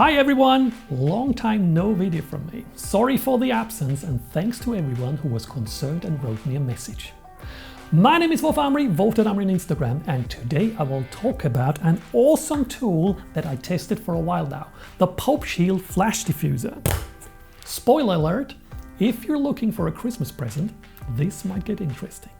Hi everyone! Long time no video from me. Sorry for the absence and thanks to everyone who was concerned and wrote me a message. My name is Amri, voted Amri on Instagram, and today I will talk about an awesome tool that I tested for a while now, the Pope Shield Flash Diffuser. Spoiler alert, if you're looking for a Christmas present, this might get interesting.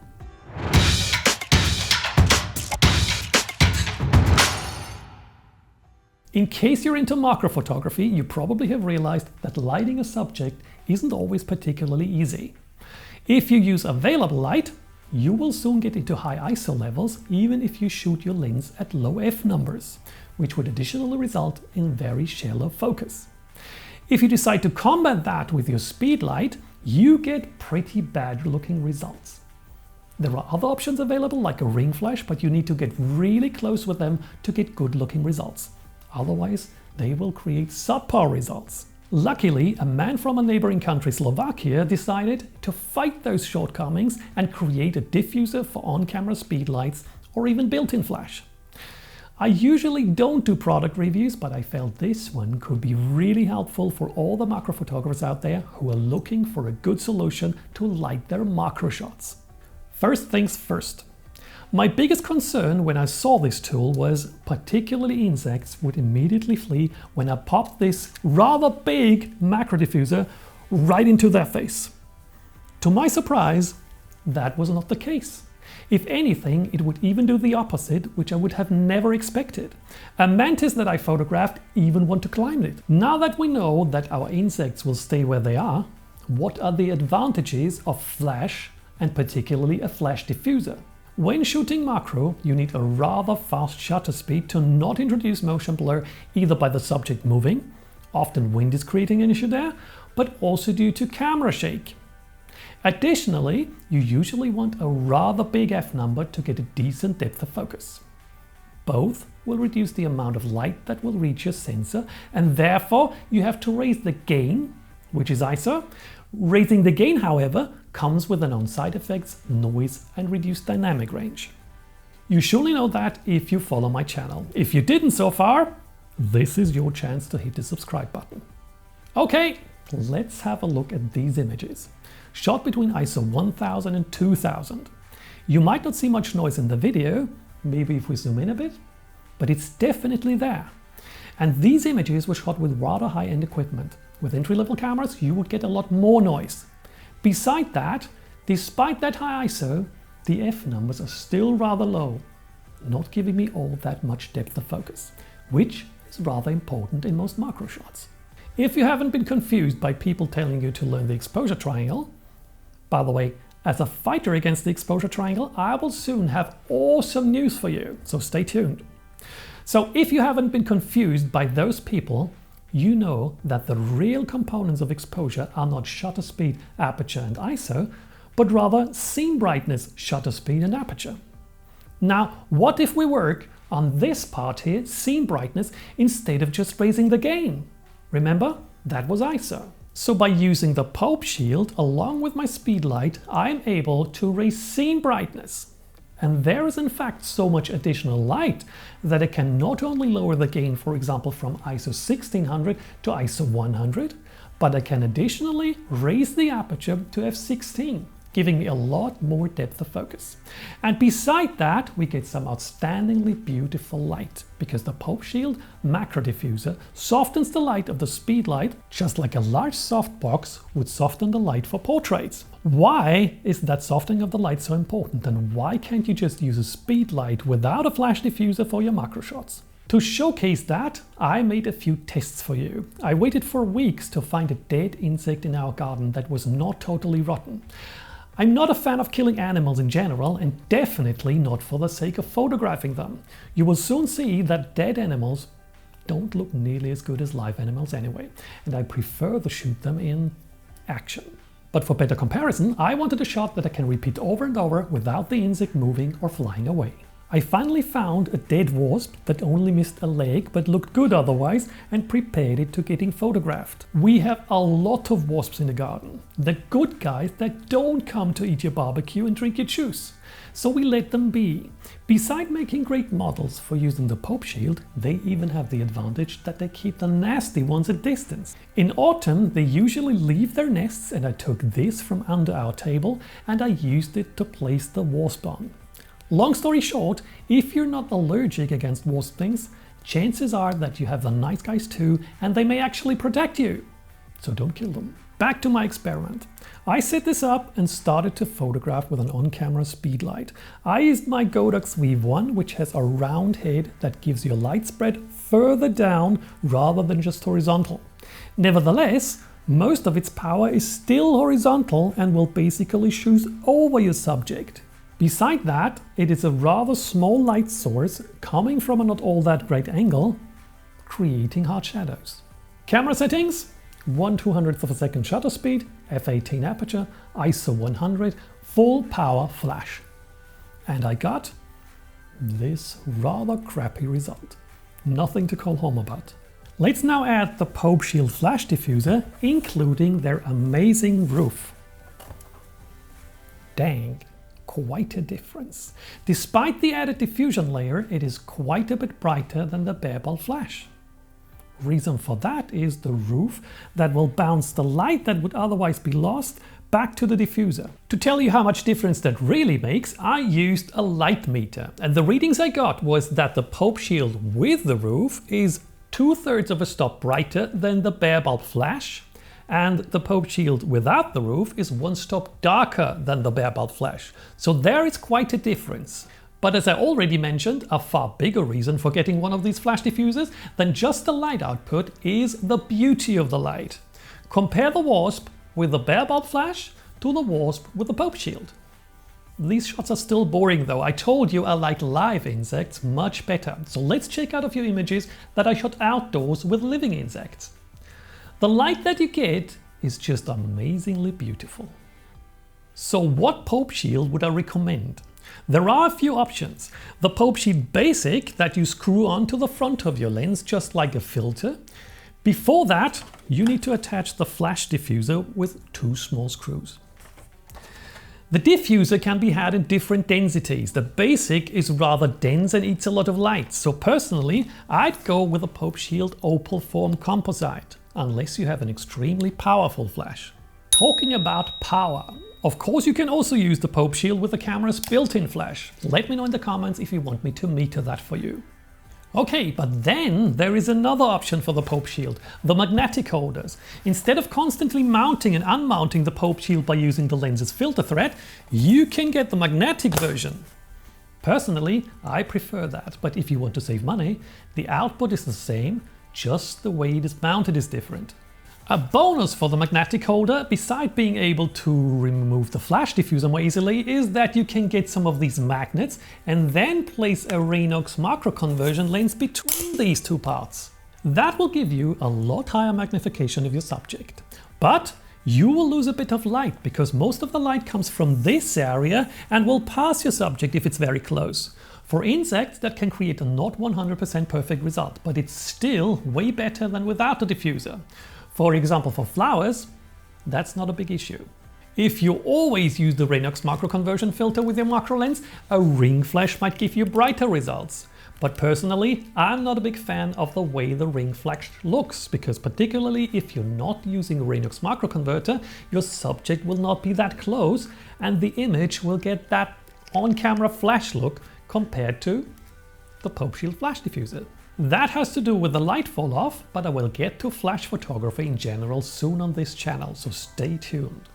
In case you're into macro photography, you probably have realized that lighting a subject isn't always particularly easy. If you use available light, you will soon get into high ISO levels even if you shoot your lens at low f numbers, which would additionally result in very shallow focus. If you decide to combat that with your speed light, you get pretty bad looking results. There are other options available like a ring flash, but you need to get really close with them to get good looking results. Otherwise, they will create subpar results. Luckily, a man from a neighboring country, Slovakia, decided to fight those shortcomings and create a diffuser for on-camera speed lights or even built-in flash. I usually don't do product reviews, but I felt this one could be really helpful for all the macro photographers out there who are looking for a good solution to light their macro shots. First things first. My biggest concern when I saw this tool was particularly insects would immediately flee when I popped this rather big macro diffuser right into their face. To my surprise, that was not the case. If anything, it would even do the opposite, which I would have never expected. A mantis that I photographed even want to climb it. Now that we know that our insects will stay where they are, what are the advantages of flash and particularly a flash diffuser? When shooting macro, you need a rather fast shutter speed to not introduce motion blur either by the subject moving, often wind is creating an issue there, but also due to camera shake. Additionally, you usually want a rather big f number to get a decent depth of focus. Both will reduce the amount of light that will reach your sensor, and therefore you have to raise the gain, which is ISO. Raising the gain, however, comes with known side effects, noise and reduced dynamic range. You surely know that if you follow my channel. If you didn't so far, this is your chance to hit the subscribe button. Okay, let's have a look at these images. Shot between ISO 1000 and 2000. You might not see much noise in the video, maybe if we zoom in a bit, but it's definitely there. And these images were shot with rather high-end equipment. With entry-level cameras, you would get a lot more noise. Beside that, despite that high ISO, the f numbers are still rather low, not giving me all that much depth of focus, which is rather important in most macro shots. If you haven't been confused by people telling you to learn the exposure triangle, by the way, as a fighter against the exposure triangle, I will soon have awesome news for you, so stay tuned. So if you haven't been confused by those people, you know that the real components of exposure are not shutter speed, aperture and ISO, but rather scene brightness, shutter speed and aperture. Now, what if we work on this part here, scene brightness, instead of just raising the gain? Remember, that was ISO. So by using the Pope Shield along with my speed light, I'm able to raise scene brightness. And there is in fact so much additional light that it can not only lower the gain, for example, from ISO 1600 to ISO 100, but I can additionally raise the aperture to f16, giving me a lot more depth of focus. And beside that, we get some outstandingly beautiful light, because the Pope Shield macro diffuser softens the light of the speed light, just like a large softbox would soften the light for portraits. Why is that softening of the light so important, and why can't you just use a speed light without a flash diffuser for your macro shots? To showcase that, I made a few tests for you. I waited for weeks to find a dead insect in our garden that was not totally rotten. I'm not a fan of killing animals in general, and definitely not for the sake of photographing them. You will soon see that dead animals don't look nearly as good as live animals anyway, and I prefer to shoot them in action. But for better comparison, I wanted a shot that I can repeat over and over without the insect moving or flying away. I finally found a dead wasp that only missed a leg but looked good otherwise, and prepared it to getting photographed. We have a lot of wasps in the garden. The good guys that don't come to eat your barbecue and drink your juice. So we let them be. Beside making great models for using the Pope Shield, they even have the advantage that they keep the nasty ones at distance. In autumn, they usually leave their nests, and I took this from under our table and I used it to place the wasp on. Long story short, if you're not allergic against wasp stings, chances are that you have the nice guys too, and they may actually protect you. So don't kill them. Back to my experiment. I set this up and started to photograph with an on-camera speed light. I used my Godox V1, which has a round head that gives you a light spread further down rather than just horizontal. Nevertheless, most of its power is still horizontal and will basically shoot over your subject. Beside that, it is a rather small light source coming from a not all that great angle, creating hard shadows. Camera settings: 1/200th of a second shutter speed, f/18 aperture, ISO 100, full power flash. And I got this rather crappy result. Nothing to call home about. Let's now add the Pope Shield flash diffuser, including their amazing roof. Dang. Quite a difference. Despite the added diffusion layer, it is quite a bit brighter than the bare bulb flash. Reason for that is the roof that will bounce the light that would otherwise be lost back to the diffuser. To tell you how much difference that really makes, I used a light meter, and the readings I got was that the Pope Shield with the roof is 2/3 of a stop brighter than the bare bulb flash, and the Pope Shield without the roof is 1 stop darker than the bare bulb flash. So there is quite a difference. But as I already mentioned, a far bigger reason for getting one of these flash diffusers than just the light output is the beauty of the light. Compare the wasp with the bare bulb flash to the wasp with the Pope Shield. These shots are still boring though. I told you I like live insects much better. So let's check out a few images that I shot outdoors with living insects. The light that you get is just amazingly beautiful. So what Pope Shield would I recommend? There are a few options. The Pope Shield Basic that you screw onto the front of your lens just like a filter. Before that, you need to attach the flash diffuser with 2 small screws. The diffuser can be had in different densities. The Basic is rather dense and eats a lot of light, so personally I'd go with a Pope Shield opal form composite, unless you have an extremely powerful flash. Talking about power, of course you can also use the Pope Shield with the camera's built-in flash. Let me know in the comments if you want me to meter that for you. Okay, but then there is another option for the Pope Shield, the magnetic holders. Instead of constantly mounting and unmounting the Pope Shield by using the lens's filter thread, you can get the magnetic version. Personally, I prefer that, but if you want to save money, the output is the same, just the way it is mounted is different. A bonus for the magnetic holder, beside being able to remove the flash diffuser more easily, is that you can get some of these magnets and then place a Raynox macro conversion lens between these 2 parts. That will give you a lot higher magnification of your subject. But you will lose a bit of light because most of the light comes from this area and will pass your subject if it's very close. For insects, that can create a not 100% perfect result, but it's still way better than without the diffuser. For example, for flowers, that's not a big issue. If you always use the Raynox macro conversion filter with your macro lens, a ring flash might give you brighter results. But personally, I'm not a big fan of the way the ring flash looks, because particularly if you're not using a Raynox macro converter, your subject will not be that close and the image will get that on-camera flash look compared to the Pope Shield flash diffuser. That has to do with the light fall off, but I will get to flash photography in general soon on this channel, so stay tuned.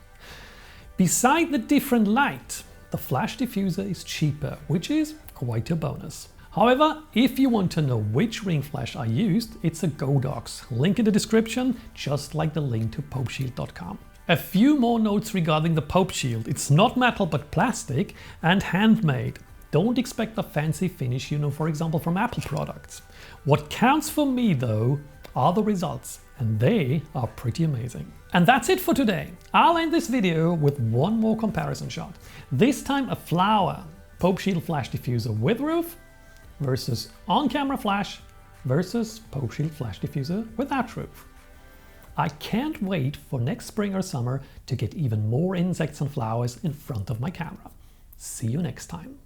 Beside the different light, the flash diffuser is cheaper, which is quite a bonus. However, if you want to know which ring flash I used, it's a Godox. Link in the description, just like the link to popeshield.com. A few more notes regarding the Pope Shield. It's not metal but plastic and handmade. Don't expect the fancy finish you know, for example, from Apple products. What counts for me though are the results, and they are pretty amazing. And that's it for today. I'll end this video with one more comparison shot. This time a flower Pope Shield flash diffuser with roof versus on-camera flash versus Pope Shield flash diffuser without roof. I can't wait for next spring or summer to get even more insects and flowers in front of my camera. See you next time.